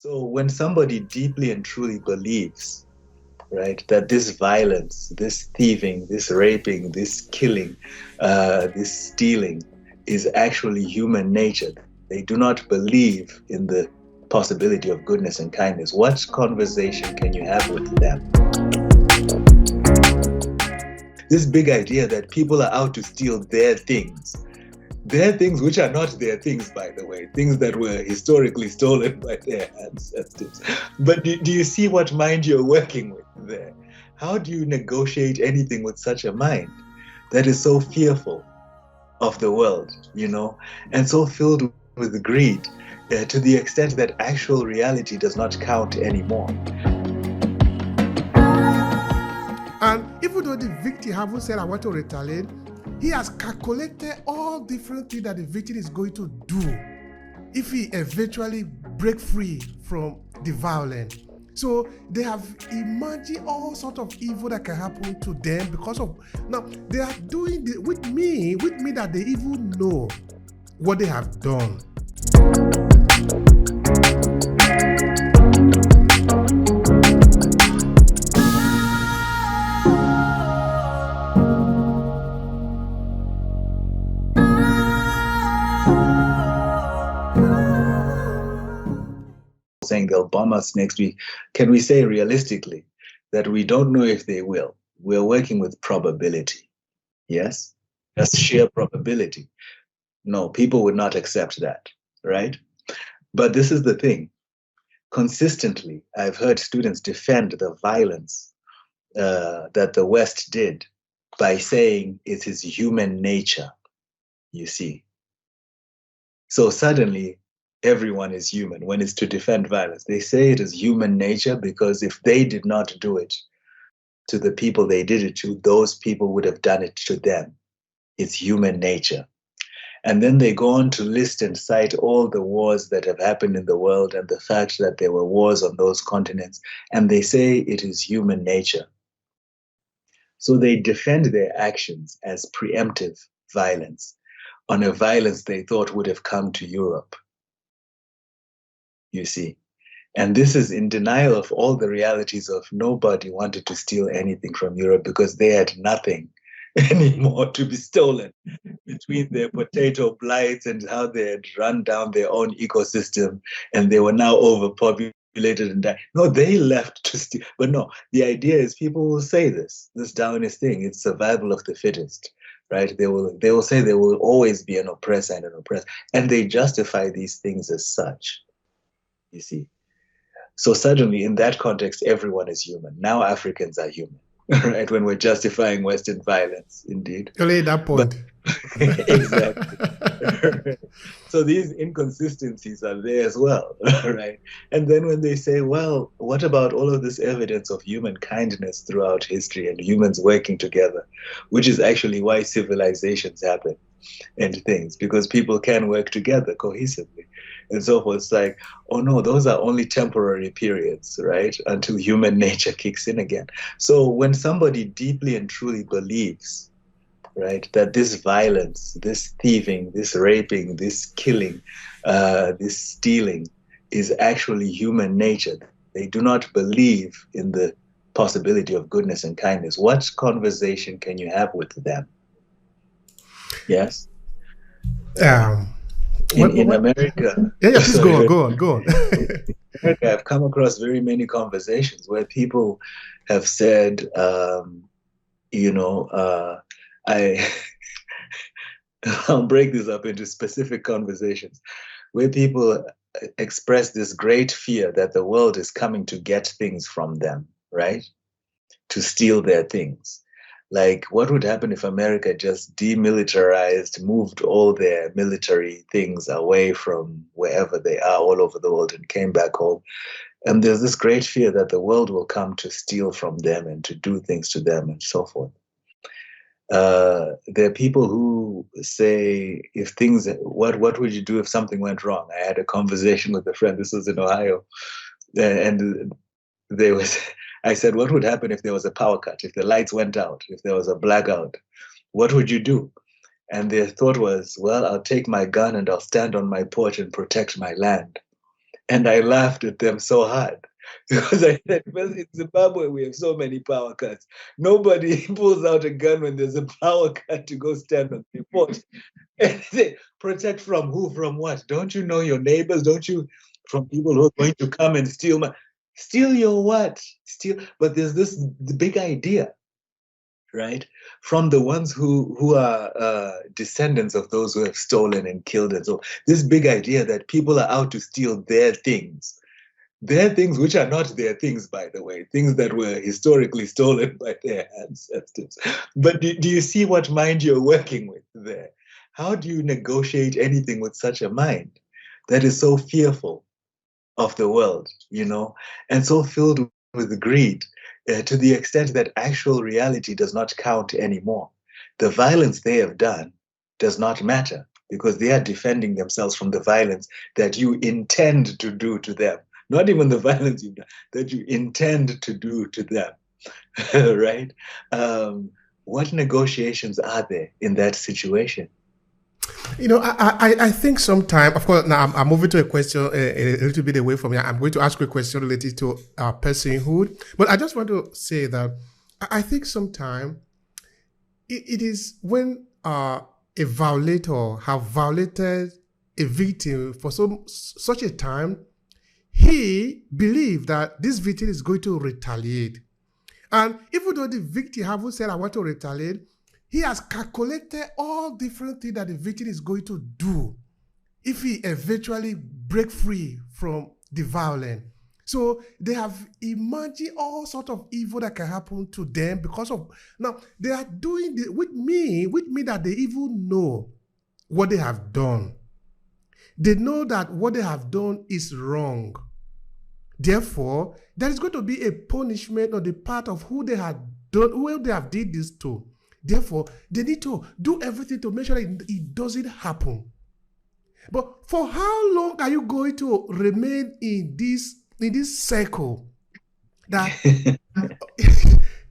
So when somebody deeply and truly believes, right, that this violence, this thieving, this raping, this killing, this stealing is actually human nature, they do not believe in the possibility of goodness and kindness, what conversation can you have with them? This big idea that people are out to steal their things which are not their things, by the way, things that were historically stolen by their ancestors. But do you see what mind you're working with there? How do you negotiate anything with such a mind that is so fearful of the world, and so filled with greed to the extent that actual reality does not count anymore? And even though the victim haven't said, I want to retaliate, he has calculated all different things that the victim is going to do if he eventually break free from the violence. So they have imagined all sorts of evil that can happen to them because of, now they are doing with me that they even know what they have done. Saying they'll bomb us next week. Can we say realistically that we don't know if they will? We're working with probability. Yes? That's sheer probability. No, people would not accept that, right? But this is the thing. Consistently, I've heard students defend the violence that the West did by saying it is human nature, you see. So suddenly, everyone is human when it's to defend violence. They say it is human nature because if they did not do it to the people they did it to, those people would have done it to them. It's human nature. And then they go on to list and cite all the wars that have happened in the world and the fact that there were wars on those continents. And they say it is human nature. So they defend their actions as preemptive violence on a violence they thought would have come to Europe. You see. And this is in denial of all the realities of nobody wanted to steal anything from Europe because they had nothing anymore to be stolen between their potato blights and how they had run down their own ecosystem and they were now overpopulated and died. No, they left to steal. But no, the idea is people will say this Darwinist thing, it's survival of the fittest. Right? They will say there will always be an oppressor and an oppressed, and they justify these things as such. You see. So suddenly, in that context, everyone is human. Now Africans are human, right? When we're justifying Western violence, indeed. Only that point. Exactly. So these inconsistencies are there as well, right? And then when they say, well, what about all of this evidence of human kindness throughout history and humans working together, which is actually why civilizations happen and things, because people can work together cohesively and so forth. It's like, oh no, those are only temporary periods, right? Until human nature kicks in again. So when somebody deeply and truly believes, right, that this violence, this thieving, this raping, this killing, this stealing is actually human nature, they do not believe in the possibility of goodness and kindness, what conversation can you have with them? Yes. In America. Yeah, please go on. In America, I've come across very many conversations where people have said, I'll break this up into specific conversations where people express this great fear that the world is coming to get things from them, right? To steal their things. Like, what would happen if America just demilitarized, moved all their military things away from wherever they are all over the world and came back home? And there's this great fear that the world will come to steal from them and to do things to them and so forth. There are people who say, if things, what would you do if something went wrong? I had a conversation with a friend, this was in Ohio, and I said, what would happen if there was a power cut, if the lights went out, if there was a blackout? What would you do? And their thought was, well, I'll take my gun and I'll stand on my porch and protect my land. And I laughed at them so hard because I said, well, in Zimbabwe, we have so many power cuts. Nobody pulls out a gun when there's a power cut to go stand on the porch. And they protect from who, from what? Don't you know your neighbors? Don't you, from people who are going to come and steal your what? But there's the big idea, right? From the ones who are descendants of those who have stolen and killed and so this big idea that people are out to steal their things which are not their things, by the way, things that were historically stolen by their ancestors. But do you see what mind you're working with there? How do you negotiate anything with such a mind that is so fearful of the world, and so filled with greed? To the extent that actual reality does not count anymore. The violence they have done does not matter because they are defending themselves from the violence that you intend to do to them. Not even the violence you've done, that you intend to do to them, right? What negotiations are there in that situation? I think sometimes, of course, now I'm moving to a question a little bit away from here. I'm going to ask you a question related to personhood. But I just want to say that I think sometimes it is when a violator have violated a victim for such a time, he believes that this victim is going to retaliate. And even though the victim haven't said, I want to retaliate, he has calculated all different things that the victim is going to do if he eventually break free from the violence. So they have imagined all sorts of evil that can happen to them because of, now they are doing it with me that they even know what they have done. They know that what they have done is wrong. Therefore, there is going to be a punishment on the part of who they have done, who they have did this to. Therefore, they need to do everything to make sure that it doesn't happen. But for how long are you going to remain in this circle? That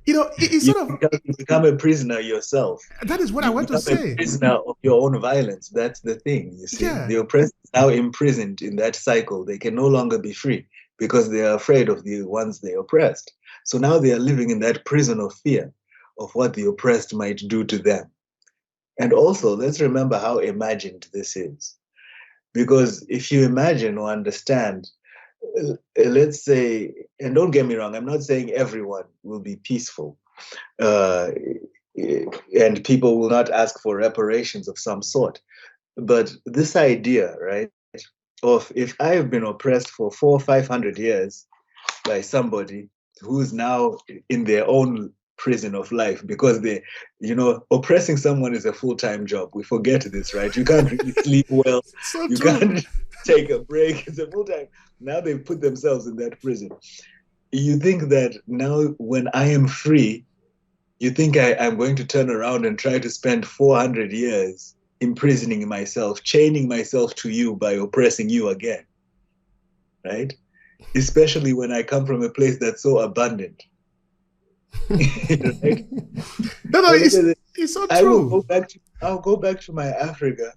it's sort of you become a prisoner yourself. That is what I want to say. A prisoner of your own violence. That's the thing. You see, the oppressed is now imprisoned in that cycle. They can no longer be free because they are afraid of the ones they oppressed. So now they are living in that prison of fear of what the oppressed might do to them. And also, let's remember how imagined this is. Because if you imagine or understand, let's say, and don't get me wrong, I'm not saying everyone will be peaceful and people will not ask for reparations of some sort. But this idea, right, of if I have been oppressed for 400 or 500 years by somebody who's now in their own prison of life, because oppressing someone is a full-time job. We forget this, right? You can't really sleep well. So you true. Can't take a break. It's a full-time. Now they've put themselves in that prison. You think that now when I am free, you think I'm going to turn around and try to spend 400 years imprisoning myself, chaining myself to you by oppressing you again, right? Especially when I come from a place that's so abundant. Right? No, it's so true. I'll go back to my Africa.